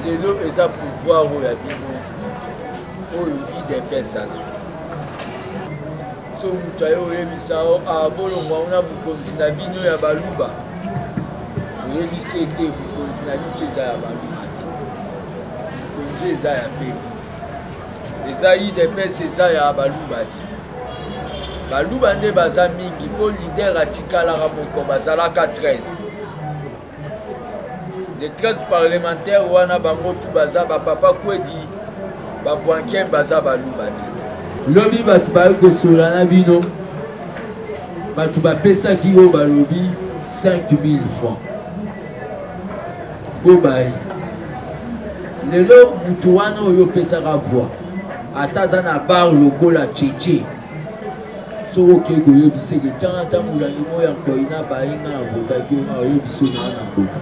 lelo eza pouvoir oyo ya bino oyo idps azo so moto aye oyebisa bolongwa una bokonzi na bino ya baluba oyebisi ete bokonzi na biso eza ya baluba te bokonzi eza ya pepe eza idps eza ya baluba te baluba nde baza mingi mpo lider atikalaka moko bazalaka 13 les 13 parlementaires wana bango tu baza bapapa kwedi babwanken baza baluba te lobi bato baye kosola na bino bato bapesaki oyo balobi 5000 francs bobaye lelo mutu wana oyo opesaka voi ata aza na bar lokola cheche so oke koyebiseke tianga ta molangi mo ya nkoina bayenga na votaki oyebiso na wana mbota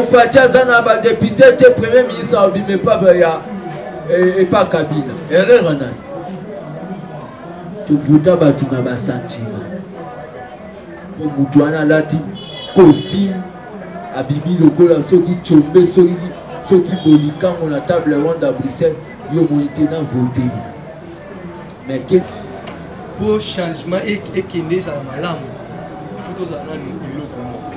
ofati aza na badepute te premier ministre abime epa ya epa kabila erreur nani tovuta bato na basentima po mutu wana alati costume abimi lokola soki tshombe soki bolikango na table ronde à Bruxelles yo monite na vote mais que pour changement ekende ça malamu photos ana biloko moko.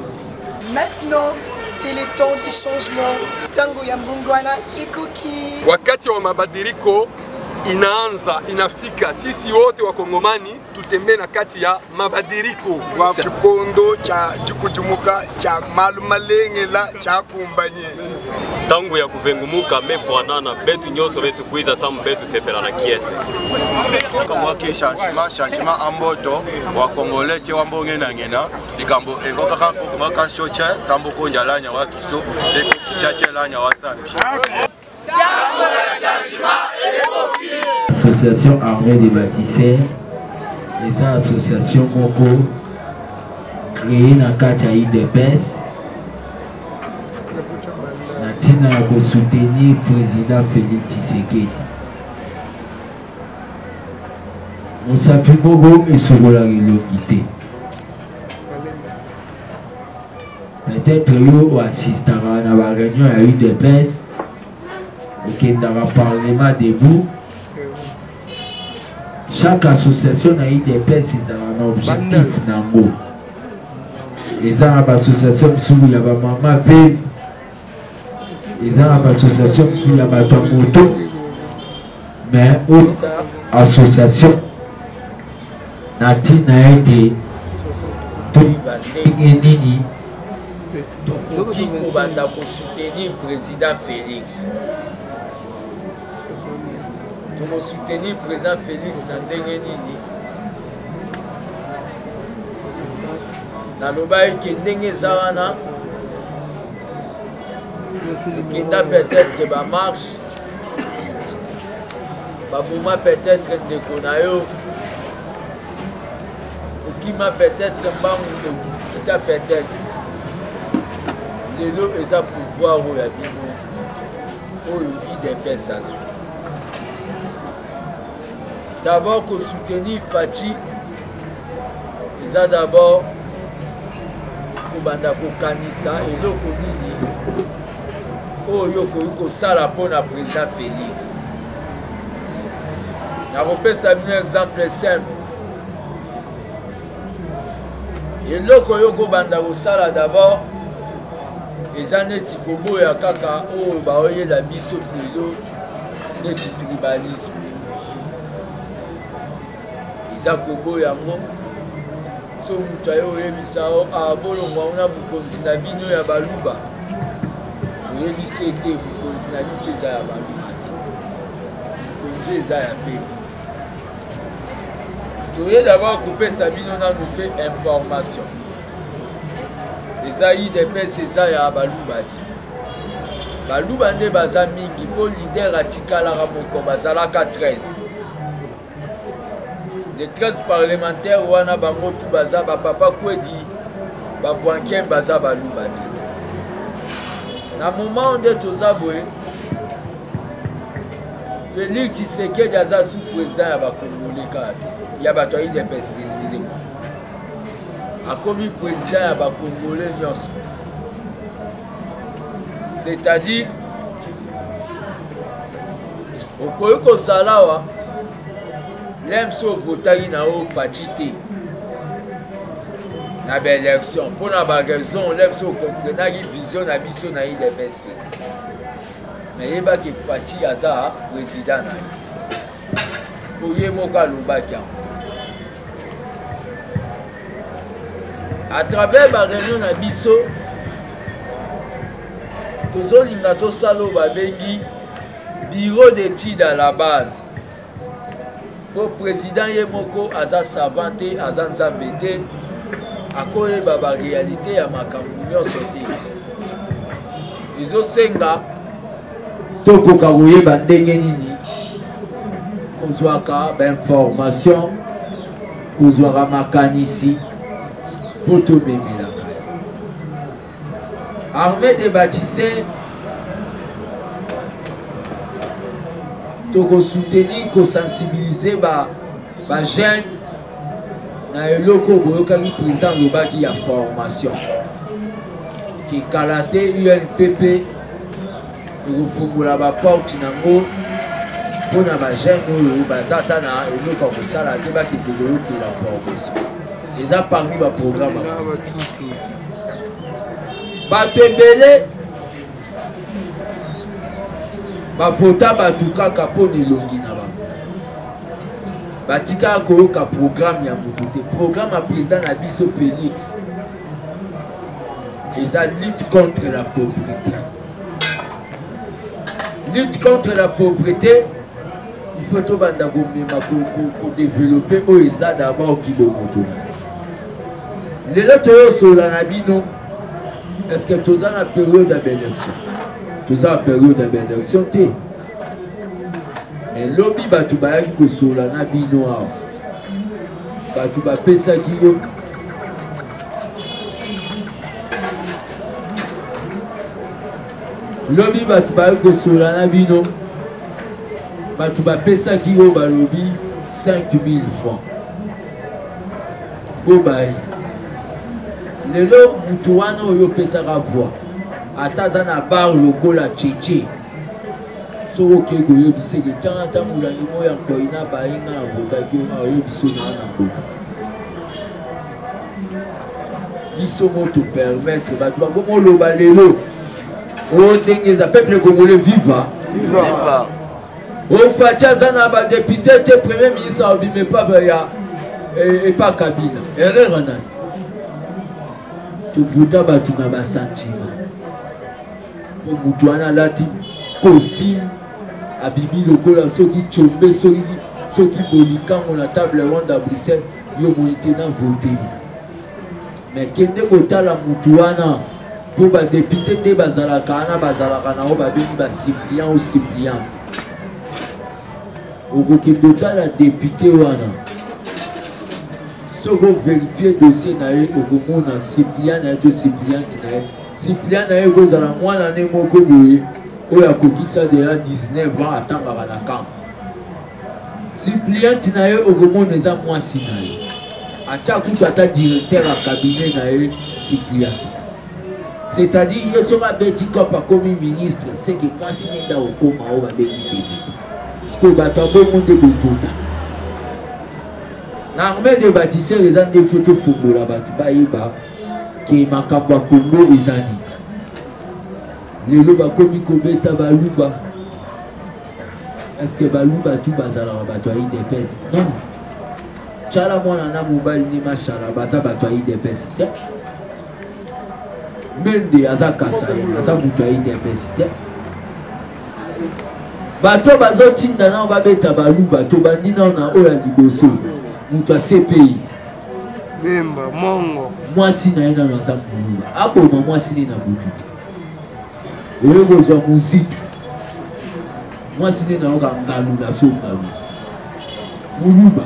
Maintenant c'est le temps du changement. Tango ya mbungwana ikuki. Wakati wa mabadiliko inaanza inafika, sisi wote wakongomani tutembee na kati ya mabadiliko. Kwa chikondo cha jikujumuka cha malumalengela cha kumbanye. Tangu ya kuvengumuka mefuanana betu nyoso betu kuiza samu betu sepela na kiese. Kama ki changement amboto wa Congolais che wambonge na ngena likambo engoka kako maka shoche kambo konjalanya wa kiso leko kichache lanya wa sambi. Association armée des bâtisseurs, les associations Moko créées dans le IDPS, Natina a soutenu le président Félix Tshisekedi. Nous savons Bobo et Sobolari l'Okité. Peut-être que assistera à la réunion à l'IDPS. Ok, dans le Parlement debout, chaque association a IDPS a un objectif nango. Les associations qui ont maman vive, les associations qui ont moto, mais l'association Nati n'a été nini donc qui commanda pour soutenir le président Félix. Pour soutenir le président Félix dans le nini. Dans le bail qui est ndenge zawana, qui n'a peut-être ma marche, ma peut-être de konayo, qui m'a peut-être banque discuter peut-être. Les lots ils ont pouvoir où y a bino, où il des personnes. D'abord pour soutenir Fati, ils ont d'abord pour bandako kanisa et loko nini, oh yoko yoko sala pour la président Félix. On peut saluer un exemple simple. Et loko yoko bandako sala d'abord. Les années Tikobo et Kaka, oh, baoye la biso plutôt de tribalisme. Ils ont Kobo yango. So mutayo yebisa bolongwa una bukonzi na bino ya baluba. Oyebisi ete bukonzi na biso eza ya baluba te. Bukonzi eza ya pepe. Toye d'abord kopesa bino na nupe information. Les IDPS eza ya baluba te. Baluba nde baza mingi po lider atikalaka moko bazalaka 13. Les 13 parlementaires wana bango tu baza bapapa kwedi babwanken baza baluba te. Na moment nde toza boye Félix Tshisekedi aza sous-président ya bakongolais kaka te. Ya bato ya IDPS te, excusez-moi. A commis président à Congolais nyonso. c'est-à-dire okoki kozala awa lem so ovotaki na oyo faci te na baélection mpona baraison lem so okomprenaki vision na biso na idps te nayebaki faci aza président na ye po ye moko alobaki yango à travers baréunion na biso tozolinga tosala oyo babengi bureau d'étude à la base po président ye moko aza savant te aza nzambe te akoyeba baréalité ya makambo nyonso te ezosenga tokoka koyeba ndenge nini kozwaka bainformation kozwaka makanisi po tomemelaka armée de bâtisseurs tokosoutenir kosensibiliser bajeune na eloko boyokaki président alobaki ya formation kikala te UNPP ekofungola baporte nango mpona bajeune oyo baza ata na eloko ya kosala te bakende koyokela formation eza parmi baprogramme bato ebele bapota bato kaka mpona elongi na bango batikaka koyoka programme ya moto te programme ya président na biso Félix eza lutte contre la pauvreté. Lutte contre la pauvreté, il faut tout développer au ESA d'abord qui est moto. Les autres sur la Nabino, est-ce que tu as la période d'élection? Tu as la période d'élection? Mais lobby batu ba qui sur la Nabino, batu ba pesa qui yo. Lobby batu ba qui sur la Nabino, batu ba pesa qui yo ba lobby 5000 francs. Bobaï. Lelo mutu wana oyo pesaka voix ata na bar lokola cheche soko ke koyebisa ke tanga ntangolangi mo ya koina bainga na votaki oyebiso na mbota biso mo to permettre bato bakomo oloba lelo oyo ndenge eza peuple congolais viva ofati aza na badepute te premier ministre abime papa ya epa Kabila erreur nani tovuta bato na basentima po mutu wana alati costume abimi lokola soki tshombe soki bolikango na table ronde à Bruxelles yo monite na vote mais kende kotala mutu wana po badepute nde bazalaka wana bazalaka nango babengi bacyprien o cyprien okokende otala depute wana soko vérifier dossier na ye okomona Cyprien na ye to Cyprien na ye Cyprien na ye kozala mwana ne moko boye oyo akokisa deja 19 ans atangaka na camp Cyprien na ye okomona eza mwasi na ye atia kutu ata directeur ya cabinet na ye Cyprien c'est-à-dire ye soki abeti kope akomi ministre c'est que mwasi nenda okoma oyo babengi député siko bato abongo nde bovota na armée de bâtisseurs les gens des photos fongola batu bayeba ke makambo ya Congo ezani lelo bakomi kobeta baluba est-ce que baluba tu bazala bato ya IDPS non tchala mwana na mobali ni mashala baza bato ya IDPS te mende aza kasai aza mutu ya IDPS te bato bazotinda nao babeta baluba to bandi nao na oyo ya liboso mutu a CPI Bemba, Mongo mwasi na ye nano aza moluba aboma mwasi ne na butu te oyo kozwa mozitu mwasi ne nayoka ngalula sofalu moluba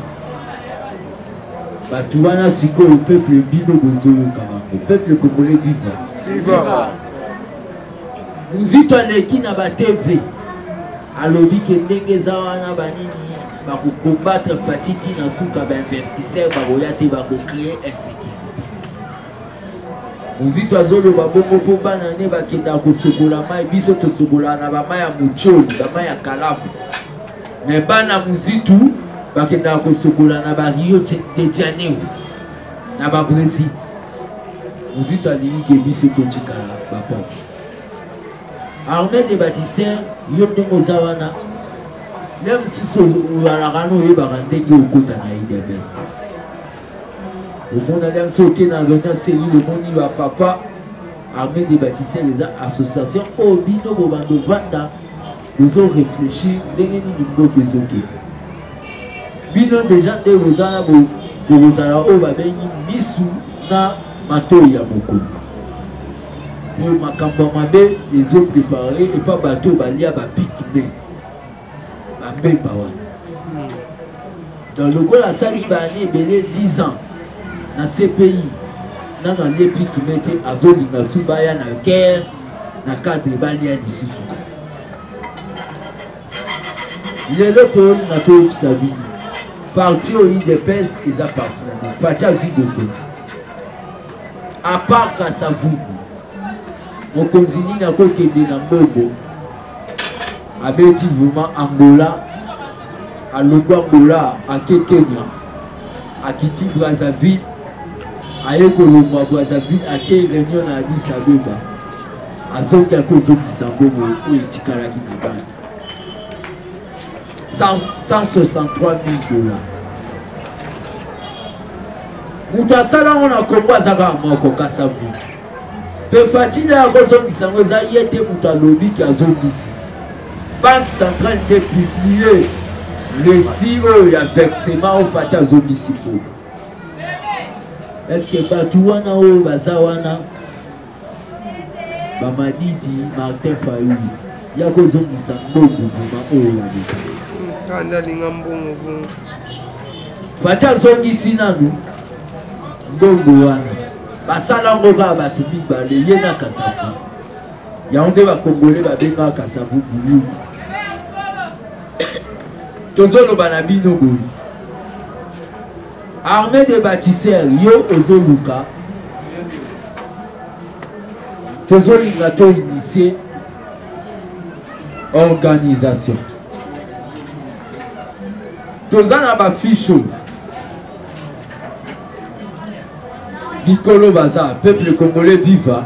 bato wana sikoyo peuple bino bozoyoka bango peuple congolais viva mozitu aleki na batv alobi ke ndenge eza wana banini combattre fatiti na suka ba investisseur bakoya te bako créer insécurité muzito azoloba bongo mpo bana ne bakenda kosokola mai biso tosokola na bamai ya mucholi bamai ya kalamu me bana muzitu bakenda kosokola na bario de janeiro na babrésil muzito alingi ke biso totikala bapoke armée de bâtisseurs yo ndenge oza wana le mosusu ozalaka no oyebaka ndenge okota na idps omona le mosusu oke na réunion seli omoni bapapa armée de bâtisseurs eza association oyo bino bobanda ovanda bozoréfléchir ndenge nini mboka ezoke bino deja nde bozala bokozala oyo babengi misu na matoi ya mokonzi po makambo mabe ezoprépare epa bato balia bapikne bambemba wana donc lokola asali bane ebele 10 ans na CPI nano alie pikne te azolinga su baya na guerre na cadre balia lisusu lelo toyolinga toyebisa bino parti oyo idps eza parti na parti azwi bokonzi à part Kasavubu mokonzi nini akokende na mbongo abeti vraiment Angola alongo Angola ake Kenya akiti Brazzaville aye kolongwa Brazzaville ake réunion na Addis Abeba azongi akozongisa mbongo oyo etikalaki na bana $163,000 mutu asala ngo na Kongo azaka moko Kasavubu pe fatile ya kozongisa ngo eza ye te mutu alobi ki azongisi banque centrale de publier lesi oyo ya versement oyo fati azongisi po estce bato wana oyo baza wana bamadidi Martin Fayulu ya kozongisa mbongo vuma oyo ya leta ndalinga mbongo fati azongisi nanu mbongo wana basala ngo kaka bato mibale ye na Kasavubu yango nde bakongole babengaka Kasavubu buyuma tozoloba na bino boye armée de bâtisseurs yo ozoluka tozolinga toinitie organisation toza na bafiche Nicolo Baza, peuple congolais viva.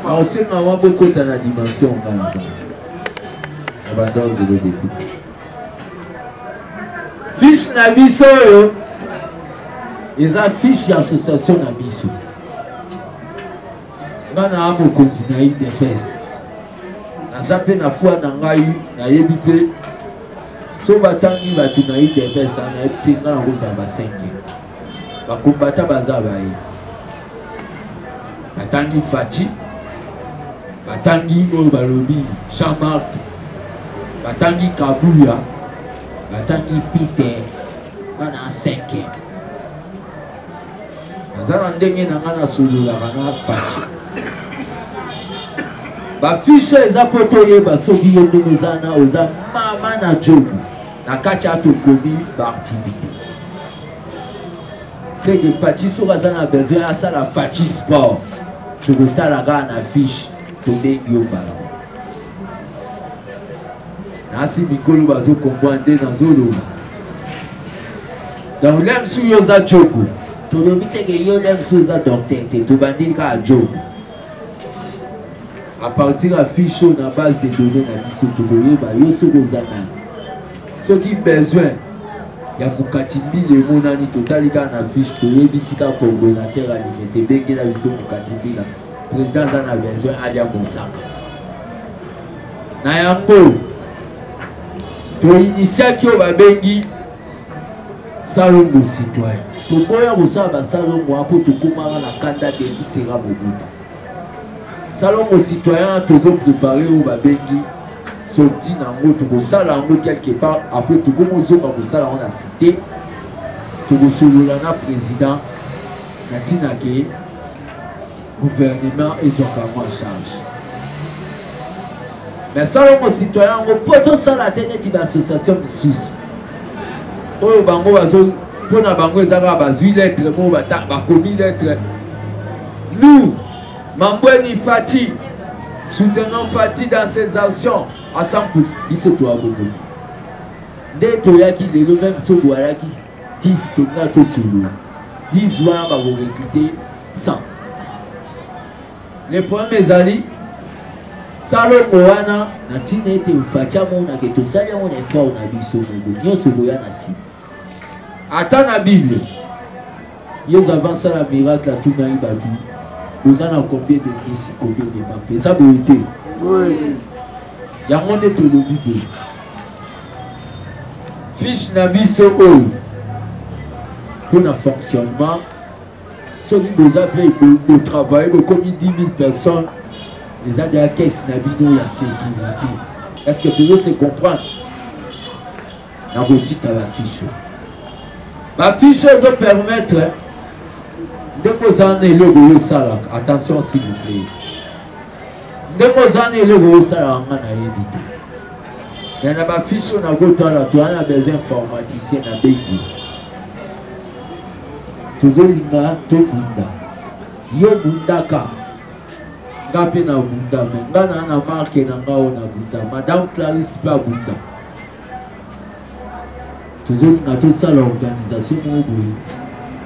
On sait que maman beaucoup dans la dimension abondance de l'Odéputé. Fiche Nabiso, ils affichent l'association Nabiso. Nana amo konzina IDPS. Nazape na poa na ngai na yebipe. So batangi batu na IDPS na etenga na koza ba 5. Bakumbata baza baye. Batangi Fati, batangi Balobi, Jean-Marc, batangi Kabuya, batangi Peter, bana 5. Nazana ndenge na ngana solola bana Fati. Bafiche eza poto yeba soki yo ndenge ozana oza mama na jobu na kati ya tokomi baactivité. C'est que Fati soki aza na besoin asala Fati sport. Tu veux la gare na fiche to bengi yo bala. Nasi mikolo bazo comprendre dans zolo. Donc l'aime sou yo za jogo. To lobi te ke yo l'aime sou za docteur te to bandi ka jogo. À partir à fiche na base de données na biso to boyeba yo soko za na. Ce qui besoin ya mukatimbi le monani totalika na fiche to yebisika coordonnateur alimete bengi na biso mukatimbi na président za na besoin alia Monsaka na yango to initiaki o babengi salongo citoyen to boya kosala basalongo apo tokomaka na kanda de Sera Mobutu salongo citoyen tozo préparer o babengi sorti nango tokosala yango quelque part après tokomozonga kosala yango na cité tokosolola na président na ntina ke gouvernement ezwaka en charge mais salongo citoyen yango mpo tosala te neti baassociation misusu oyo bango bazo mpona bango ezaka bazwi lettre mo bakomi lettre nous Mambweni Fati, soutenant Fati dans ses actions à 100%. Il se doit beaucoup. Dès que tu as le même sogo, 10 tonato solo, 10 joueurs va vous recruter 100. Les premiers alliés, Salo Moana, Natina était au Fachamona, qui est au Salon effort, on a vu ce mot, Nyo Sogoya Nassi. Attends la Bible. Ils avancent à la miracle à tout Naï Badou. Vous en avez combien de ici, combien de mappes? Ça vous été. Oui. Il y a mon état de Bible. Fiche Nabi Sogoy. Pour le fonctionnement, ceux qui vous appellent le travail, comme 10 000 personnes, les gens de la caisse Nabino, il y a sécurité. Est-ce que vous pouvez se comprendre? La boutique à la fiche. Ma fiche va permettre de vous en aller le salaire. Attention s'il vous plaît. De vous en aller le salaire, on a évité. Il y a ma fiche, on a besoin d'informaticiens à Bégu. Toujours l'inga, tout bunda. Yo bundaka. Gape na bunda, mais ngana na marque na ngao na bunda. Madame Clarisse pas bunda. Toujours l'inga, tout ça l'organisation mobo.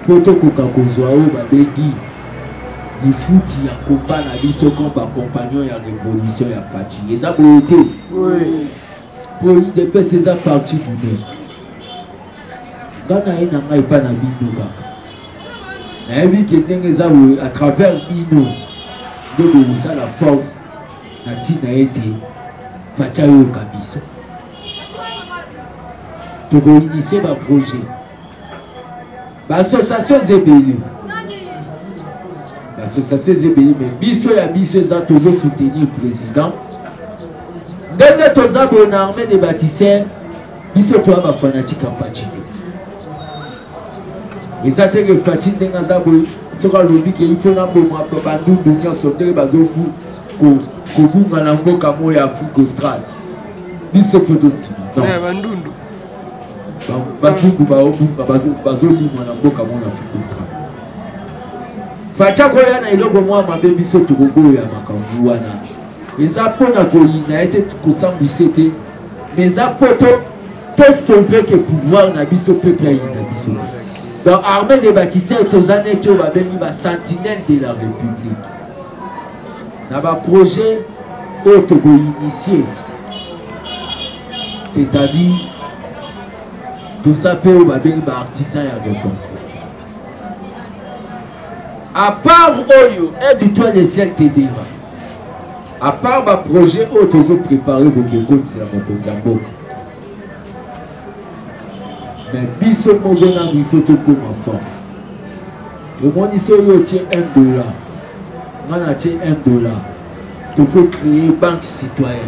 Poto koka kozwa o babegi. Ni futi ya combat na biso comme compagnon ya révolution ya Fati. Et ça beauté. Oui. Pour y dépasser sa partie boudé. Ngana ina ngai pa na bino kaka. À travers Ino, de ça la force, Natina été Fachayo Kabiso. Tu peux initier ma projet. L'association Zébéli. L'association Zébéli, mais Biso et Biso a toujours soutenu le président. Dès que tu as une armée de bâtisseurs, Biso toi ma fanatique en Fachi. Et ça te que Fati Ndengazabou sera le but qu'il faut n'a pas bandou d'union sondé bazo kobu ngalango kamo ya Afrique australe. Biso photo. Non. Bandundu. Bandundu ba obu bazo limo na mboka mo na Afrique australe. Facha ko yana iloko mo mabe biso tugogo ya makambu wana. Eza pona ko ina été ko sambisete. Mais za poto to sauver que pouvoir na biso peuple ina biso. Donc, armée des bâtisseurs, tous années, tu vas venir la sentinelle de la République. Dans un projet, autre initié. C'est-à-dire, tout ça peut venir l'artisan et la reconstruction. À part Oyo, aide-toi le ciel t'aidera. À part un projet, autre préparé pour que vous c'est la Mokozambo. Mais biso mogona il faut te comme en force. Le monde ici tient $1. On a tient $1. Tu peux créer banque citoyenne.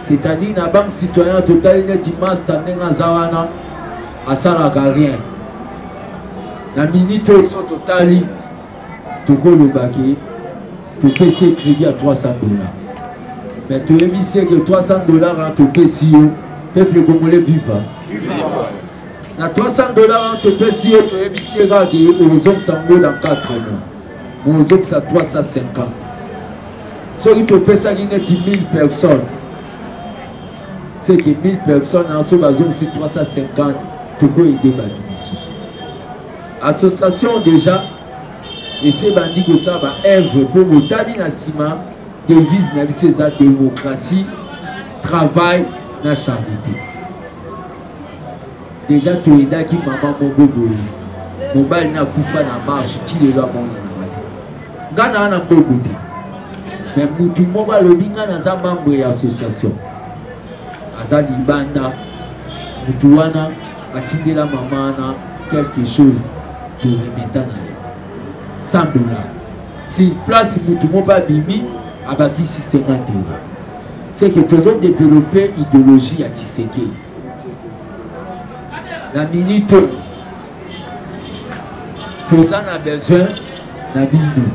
C'est-à-dire la banque citoyenne totale net master nenga zawana asalaka rien. La minute sont totale tu peux le baquer. Tu peux essayer crédit à $300. Mais tu as mis que $300 tu peux si peuple congolais vivant. Na $300 te paie si tu es ici aux hommes sango dans 4 mois. Aux autres ça 350. Ce qui peut payer ça il y a 1000 personnes. C'est que 1000 personnes en ce bazon c'est 350 tu peux aider ma mission. Association déjà et c'est bandit que ça va œuvre pour le tali na sima devise na biso za démocratie, travail na charité. Déjà tu es là qui maman mon bobo. Mon bal n'a pas na marche, tu les dois mon Gana na bobo. Mais tout le monde va le binga dans un membre de l'association. Azali banda, mutuana, attirer la maman quelque chose pour remettre $100. Si place tout le monde va bimi, avec ici 50 €. C'est que toujours développer idéologie à Tshisekedi. La minute, tout ça a besoin d'abino.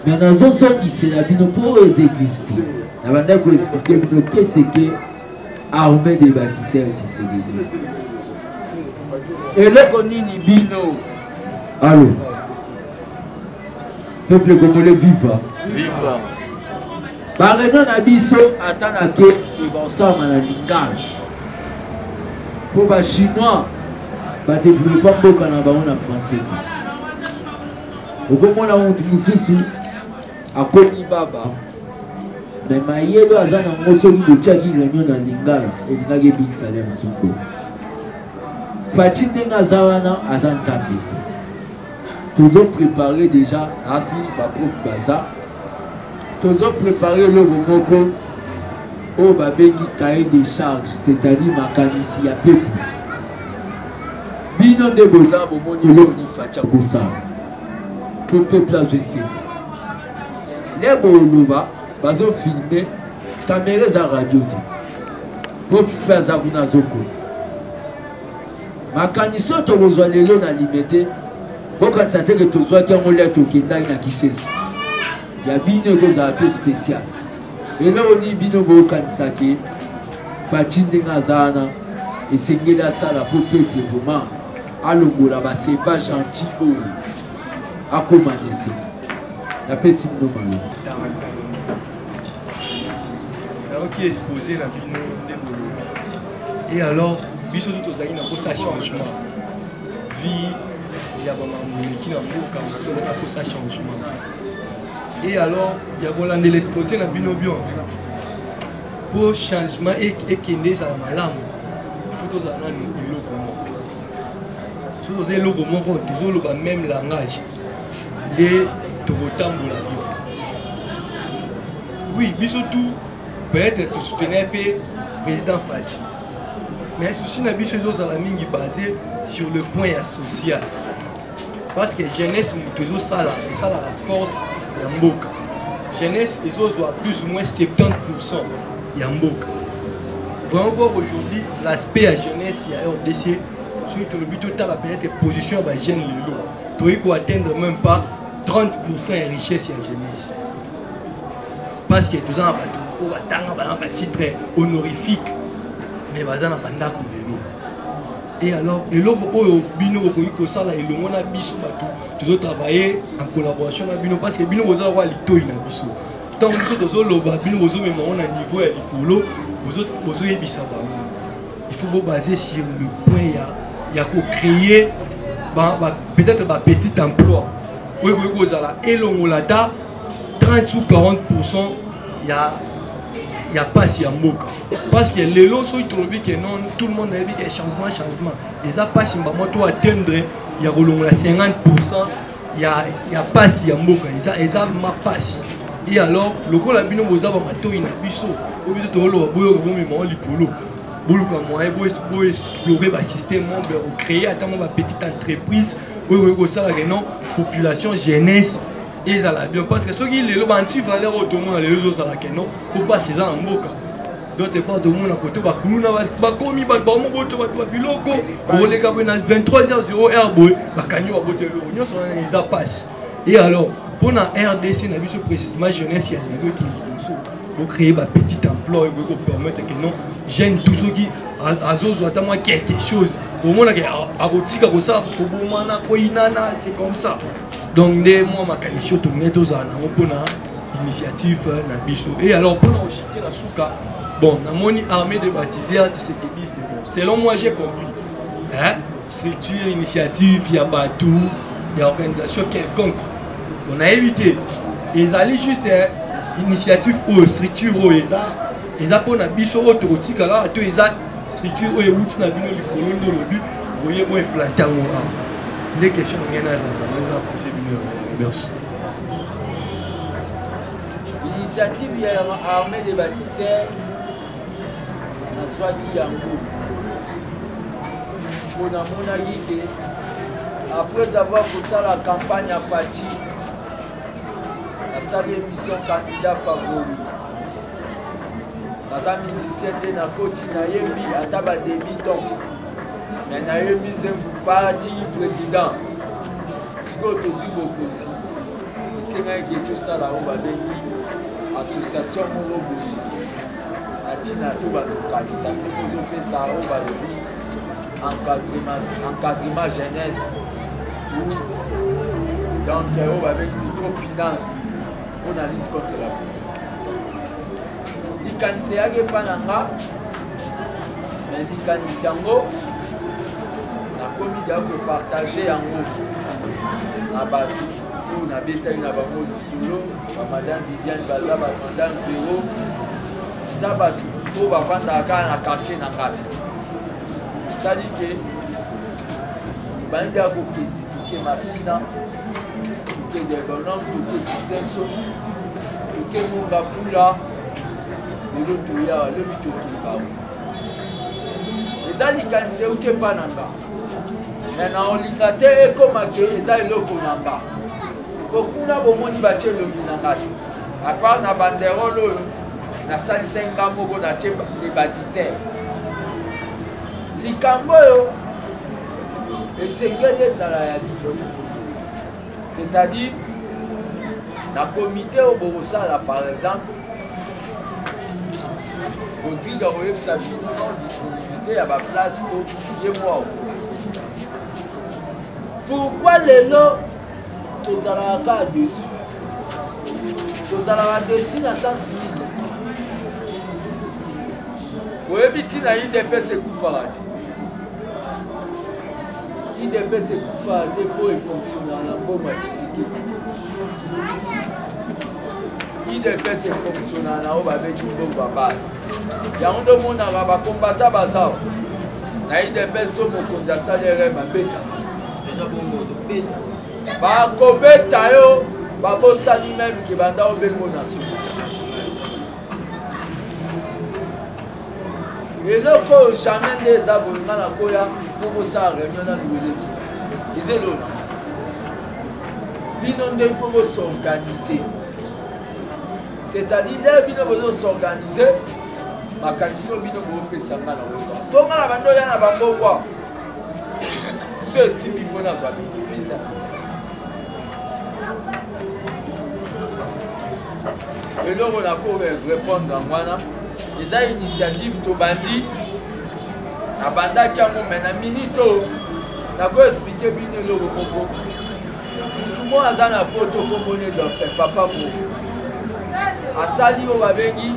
Mais dans un sens, c'est l'abino pour les églises. La manière pour expliquer qu'est-ce que l'armée des bâtisseurs Tshisekedi. Et là, on dit ni bino. Allô. peuple congolais viva. Viva. Ba réunion na biso atana ke e bosama na lingala. Pour ba chinois ba développer mboka na bango na français. Okomona muntu mususu akomi baba mais mayelo aza na ngoso libotiaki réunion na lingala elingaki big salem suko fati ndenge aza wana aza nzambe tozo préparer déjà asi baprof baza tozo préparer eloko moko oyo babengi cahier de charge c'est-à-dire makanisi ya pepe bino nde boza bomoni eloko ni fati akosala pour peuple agc les boloba bazo filmer caméra za radio te pour faire za kuna zoko makanisi oyo tokozwa lelo na limete bokanisa teke tozwaki yango le tokendaki na kiseso ya bino ekozala mpe spécial eloko nini bino bokanisa ke fati ndenge aza wana esengeli asala po peuple vraiment alongola basepa gentil oyo akoma nese napesi bino malo qui est exposé dans bino et alors biso tout ozali na posa changement vie ya ba mamuleki na mboka to na posa changement et alors ya bolande l'exposé na bino bien pour changement et kende za malamu faut ozala na eloko moko so ozali eloko moko tozoloba même langage de tokotambola bien oui biso tout peut-être tu soutenais le président Fati. Mais le souci n'a pas été basé sur le point social. Parce que la jeunesse, c'est ça la force de Mboka. La jeunesse, ils ont plus ou moins 70% de Mboka. Vraiment voir aujourd'hui l'aspect de la jeunesse, il y a RDC, sur le but total, peut-être position de la jeune Lelo. Tu peux atteindre même pas 30% de richesse de la jeunesse. Parce que tout ça, on va un titre honorifique, mais on va un et alors, et là, Bino Okoiko Sala et le monde a biso tous travailler en collaboration avec Bino parce que Bino vous avez l'ito ina biso. Tant que nous sommes là, Bino vous avez on a niveau et l'icolo, vous avez bisa il faut vous baser sur le point il y a créer peut-être un petit emploi. Oui, vous avez et l'ongolata 30 ou 40%. Il n'y a pas si Mboka. Parce que les lots sont que non, tout le monde a dit qu'il y a changement. Et ça passe si on atteindre, il y a 50%, il n'y a pas si Mboka. Et ça m'a passé. Et alors, le coup la bino vous avez mato ina biso. Vous avez tout le monde vous likolo. Vous explorer le système, vous créer une petite entreprise. Vous avez une population jeunesse. Et ça bien parce que ceux qui les bantu valeur au monde les réseaux ça la non faut pas ces en mboka d'autres pas de monde à côté ba kuluna ba komi ba mo boto ba biloko o les gars na 23h00 boy ba kanyo ba boto lo nyo so ils a passe et alors pour la RDC na biso précisément jeunesse ya le qui pour créer ba petit emploi et pour permettre que non jeunes toujours qui azozo atama quelque chose au monde que a botika ko ça ko bomana ko inana c'est comme ça. Donc, moi, ma qualification, tout le monde a une initiative na biso. Et alors, pour l'enregistrer la souka, bon, dans mon armée de baptisés, c'est bon. Selon moi, j'ai compris. Hein? Structure, initiative, il y a bateau, il y a organisation quelconque. On a évité. Ils allaient juste initiative ou structure ou ils ont pour la biso autorotique, alors ils ont structure ou ils ont une colonne de l'obus, vous voyez, où ils plantent en des questions, merci. L'initiative de l'armée des bâtisseurs na Swaki Yango. Après avoir fait la campagne à Fati, à sa émission candidat favori. Dans sa musicien, na koti na yembi ataba débiton. Mais na yembi Fati président. Si vous avez beaucoup c'est tout ça là on va bénir association Morobo Atina tout va localiser nous ça on va bénir encadrement jeunesse donc on va bénir microfinance pour la lutte contre la pauvreté. Likanisi yake pananga mais likanisi yango nakomi de kopartage yango na bato oyo nabetaki na bango lisolo bamadame Viviane baza bamadame Vero eza bato oyo bavandaka kaka na quartier na ngata esali ke bandi ya kokende toke Masina toke Debonam toke Kisenso toke Mongafula lelo toya lobi toke bango eza likanisi euti epa na nga me na olinga te ekomake eza eloko na nga kokuna bomoni batie elongi na nga te apart na banderole oyo nasalisa nga moko natie lebatisere likambo oyo esengeli ezala ya bino c'est-à-dire na komite oyo bokosala par exemple Rodrigue akoyebisa bino non disponibilité ya baplace po ye mwa pourquoi lelo tozalaka dessus tozalaka dessus na sens nini oyebi ntina IDPS ekufaka te IDPS ekufaka te mpo efonctionnaka na mboma Tshisekedi IDPS efonctionnaka na oyo babeti mbongo ya base yango nde omonaka bakombata baza na IDPS oyo mokonzi asalere babeta bakobeta yo babosani meme ke banda obengo nation eloko oyo jamais nde eza bolinga na koya mpo bosala réunion na luweleki eza elona bino nde ifo bosorganize c'est-à-dire lelo bino bozosorganize makanisi oyo bino boopesanga na oyo songa na bando oya na bambongwa so esimbi fo nazwa bénéfice eloko nako répondre yango wana eza initiative tobandi nabandaki yango me na minute oyo nako explike bino eloko moko mutu mo aza na poto kombone dauphin papa moko asali oyo babengi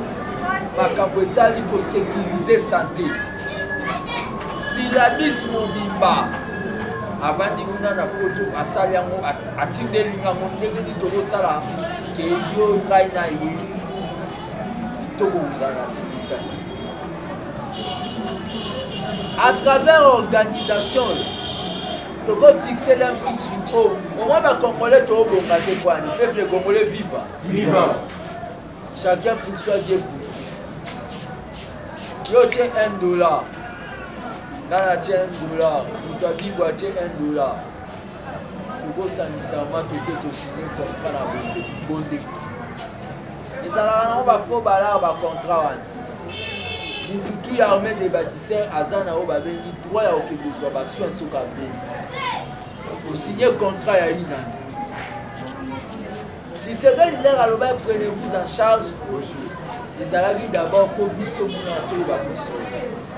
makambo etali kosécurize santé silabis mobimba avandi kuna na poto asali yango atindeli yango ndenge nini tokosala ke yo ngai na ye tokozala na sécurité à travers organisation tokofixe la msusu o omoi bacongolais toobonga te kwani peuple congolais viva chacun pour soi Dieu pour tous yo tie $1 nana tie $1 moto abibwa atie $1 tokosangisa ma toke tosine contrat na bonde ezalaka nango bafo balaka bacontrat wana mututu ya armée de bâtisseur aza na oyo babengi droit ya kokende kozwa basoin soki abengi osinye contrat ya inani Tshisekedi lere aloba prenez-vous en charge ezalaki d'abord mpo biso muna toyeba kosorganize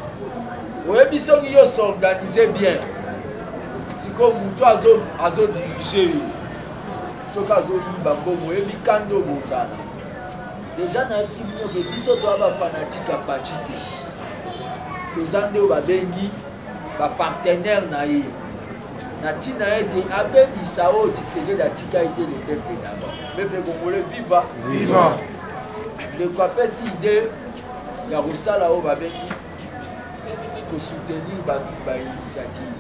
oyebi soki yo s'organize bien sikoyo moto azodirige yo soki azoyiba mbongo oyebi kanda obozana deja nayebisi bino ke biso toya bafanatike ya paci te toza nde oyo babengi bapartenaire na ye na ntina ete abebisa oyo Tshisekedi atika ete le peuple d'abord peuple congolais viva ndeko apesi ide ya kosala oyo babengi kosoutenir bainitiative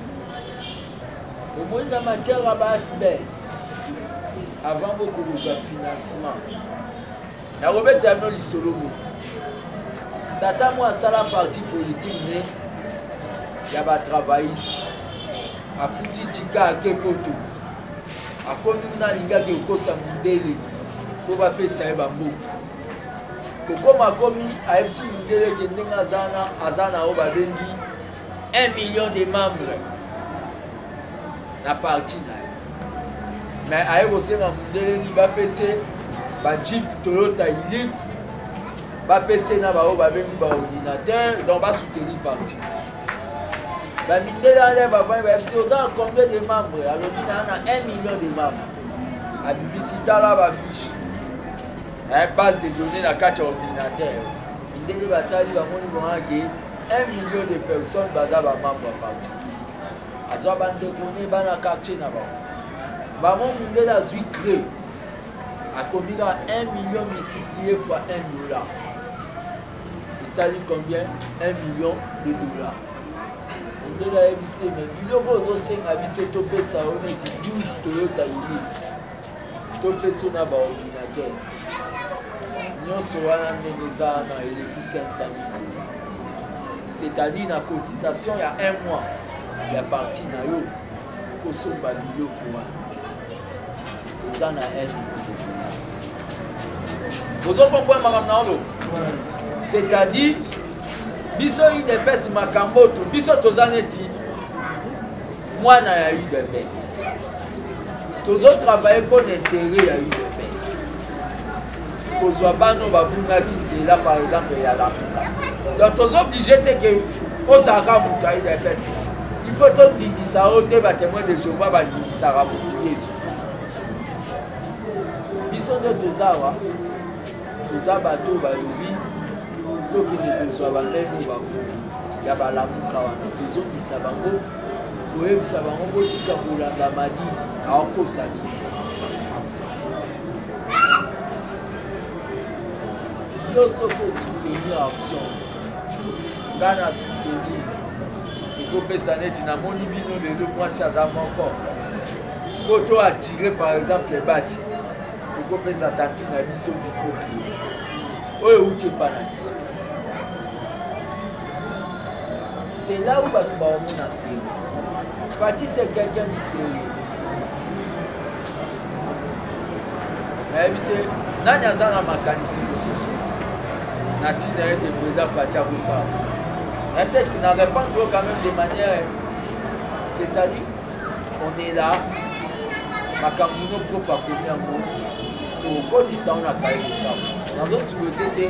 omoi na matière ya baasbel avant bokozwa financement nakobetela bino lisolo moko tata mo asala parti politique ne ya batravailliste afuti tika ake poto akomi kuna alingaki kokosa mondele mpo bapesa ye bambongo kokoma akomi ayebisi mondele ke ndenge aza na oyo babengi 1 million de membres na parti na ye mais aye kosenga mondeleni bapese bajip Toyota Hilux bapese na baoyo babengi baordinateur donc basoutenir parti bamindele ale bavani bayebisi oza na combien de membres alobi na 1 million de membres La publicité là va fiche. Base de données dans 4 ordinateurs. Il y a des 1 million de personnes qui sont membres de parti. Ils ont des données dans le quartier. Ils ont créé. À combien 1 million multiplié fois $1. Et ça dit combien 1 million de dollars. On a dit mais biloko zo senga biso topesa on est 12 Toyota Hilux. Topesa na ba ordinateur. Nyonso wana ndenge za na eleki 500 000 $. C'est-à-dire la cotisation il y a 1 mois. Il y a parti na yo kosomba biloko wana. Vous en avez 1 million de dollars. Vous comprenez, c'est-à-dire, biso IDPS makamboto, biso tozaneti, moi na IDPS. Tozo travailler pour l'intérêt à IDPS. Kozwa bano babunga ki là par exemple ya la. Donc tozo obligé que ozaka mutu à IDPS. Il faut to bimisa o te ba témoin de Jéhovah ba bimisa ra mutu Yesu. Biso de tozawa toza bato balobi tokende kozwa bameme bango ya balamuka wana tozongisa bango koyebisa bango botika kolanda madini aokosa bino yo soki osoutenir action nga na soutenir ekopesa neti namoni bino lelo mwasi aza moko po to atire par exemple basi ekopesa tanti na biso bikoki oyo euti epa na biso. C'est là où bato baomona sérieux. Fati c'est quelqu'un de sérieux. nayebi te nani aza na makanisi mosusu na ntina ete président Fati akosala. Mais peut-être qu'il n'a répondre quand même de manière, c'est-à-dire on est là makambo no prof akomi yango tokotisa ngo na kaye de charge nazosouhaite te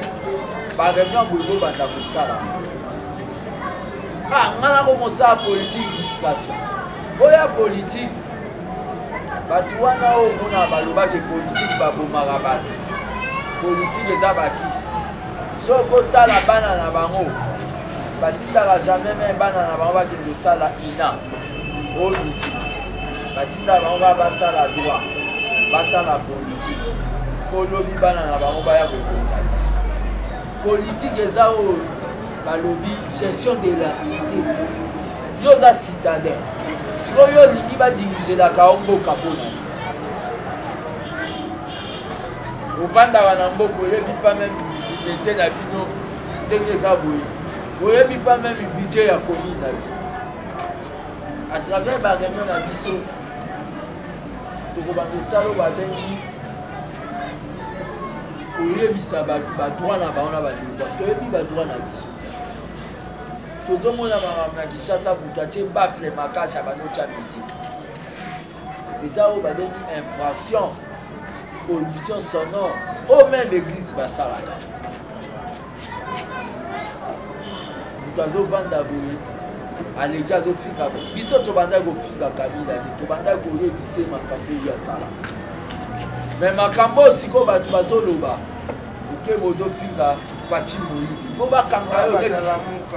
bareunion boye kobanda kosala nga nako mosala politique distraction oya politique bato wana oyo omona balobaki politique babomaka bato politique eza bakisi soki otala bana na bango batindaka jamais me bana na bango bakende kosala ina oyo misiki batindaka bango kaka basala droit basala politique kolobi bana na bango baya kokonza biso politique eza oyo balobi gestion de la cité yo oza citadin sikoyo yo olingi badirigelaka yo mboka mpona ovandaka na mboka oyebi pa meme bilete na bino ndenge eza boye oyebi pa meme budget ya commune na bino à travers bareunion na biso tokobanda osala oyo babengi koyebisa bato badroit na bango na balingwa toyebi badroit na biso te tozomona makambo na Kinshasa moto atie bafle makasi abandotya musique eza oyo babengi infraction pollution sonore oyo même église basalaka moto azovanda boye aleki azofinga biso tobandaki kofinga kabila te tobandaki koyebisa makambo oyo asala mais makambo oyo sikoyo bato bazoloba oke bozofinga Fati Moyibi mpo bakanga yo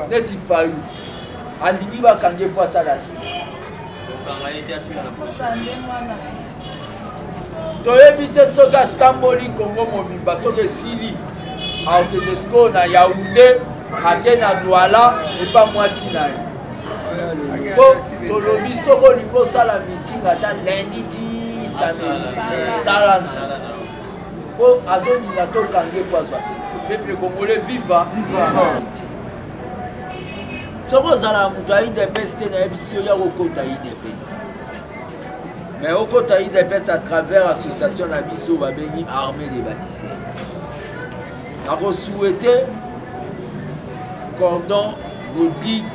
neti fayu alingi bakangi mpo asala sisi toyebi te soki astamboli Kongo mobimba soki esili akende sikoyo na Yaounde ake na Douala epa mwasi na ye mpo tolobi soki olingi osala meeting ata lundi ti samedi sala na po azolinga tokange po azwa succès peuple congolais viva soki ozala moto ya UDPS te nayebi si oya kokota UDPS mais okota UDPS à travers association na biso babengi armée des bâtisseurs nakosouhaite Cordon Rodrigue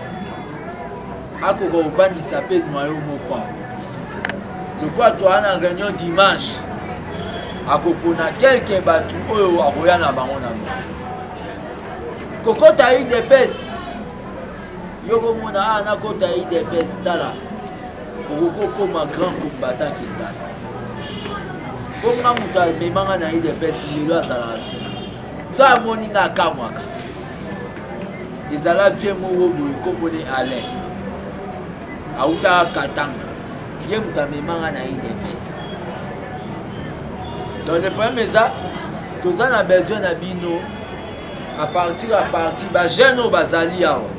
akoka ovandisa mpe noyo moko lokwa toa na réunion dimanche akopona quelque bato oyo akoya na bango na bango kokota UDPS yo komona nakota UDPS tala okokokoma grand combattant ketala Ponga mutu amemanga na UDPS lelo azalaka susi so amoni nga akamwaka ezala vie moko boye komone Alain autaka Katanga ye mutu amemanga na UDPS. Donc le problème eza toza na besoin na bino à partir ba jeune oyo bazali awa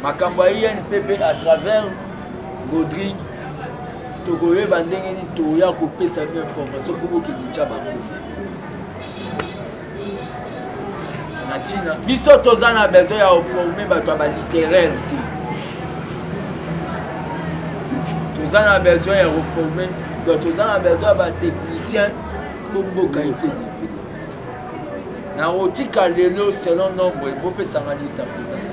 makambo ya INPP à travers Rodrigue tokoyeba ndenge nini toya kopesa bino information mpo bokende tya bango na ntina biso toza na besoin ya koforme bato ya balittéraire te toza na besoin ya koforme toza na besoin ya batechnicien mpo mboka efedipelo na kotika lelo selon nombre bopesanga liste ya présence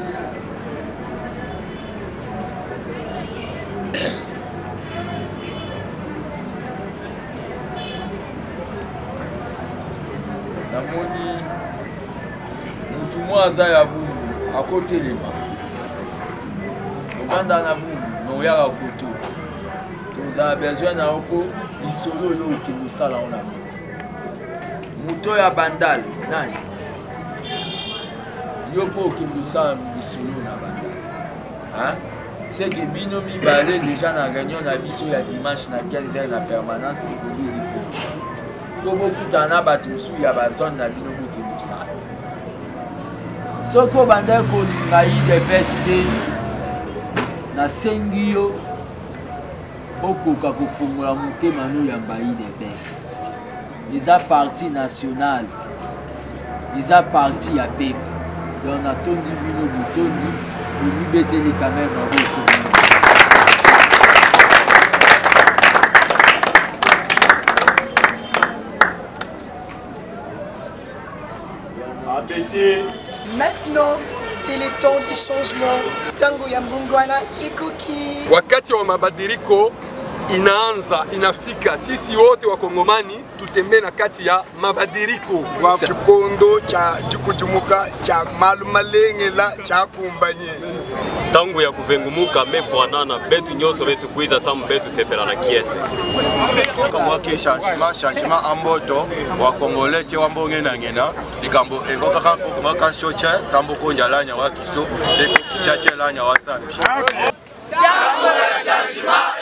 namoni mutu mwa aza ya bungu akotelema ovanda na bungu noyaka koto tozala besoin na oko lisolo oyo okende osala ona mutu oyo ya bandal nani yo mpo okende osala lisolo na bandal seke bino mibale deja na réunion na biso ya dimanche na 15h na permanence ekolirifo po bokutana na bato mosusu ya bazone na bino bokende osala soki obandaki kolinga UDPS te nasengi yo okoka kofongola motema noyamba UDPS eza parti nationale eza parti ya peuple donc natondi bino botondi bomibeteli quand même maboko Maintenant, c'est le temps du changement. Tango ya mbungwana ikoki. Wakati wa mabadiliko inaanza, inafika. Sisi wote wakongomani tutembee na kati ya mabadiliko. Wa chikondo cha chikujumuka cha malumalengela cha kumbanye. Tangu ya kuvengumuka mefuanana betu nyoso betu kuiza samu betu sepela na kiese. Kamwaki changement amboto wa Congolais che wambonge na ngena likambo eko kaka kumaka shoche kambo konjalanya wa kiso eko kichache lanya wa sambi. Tango ya changement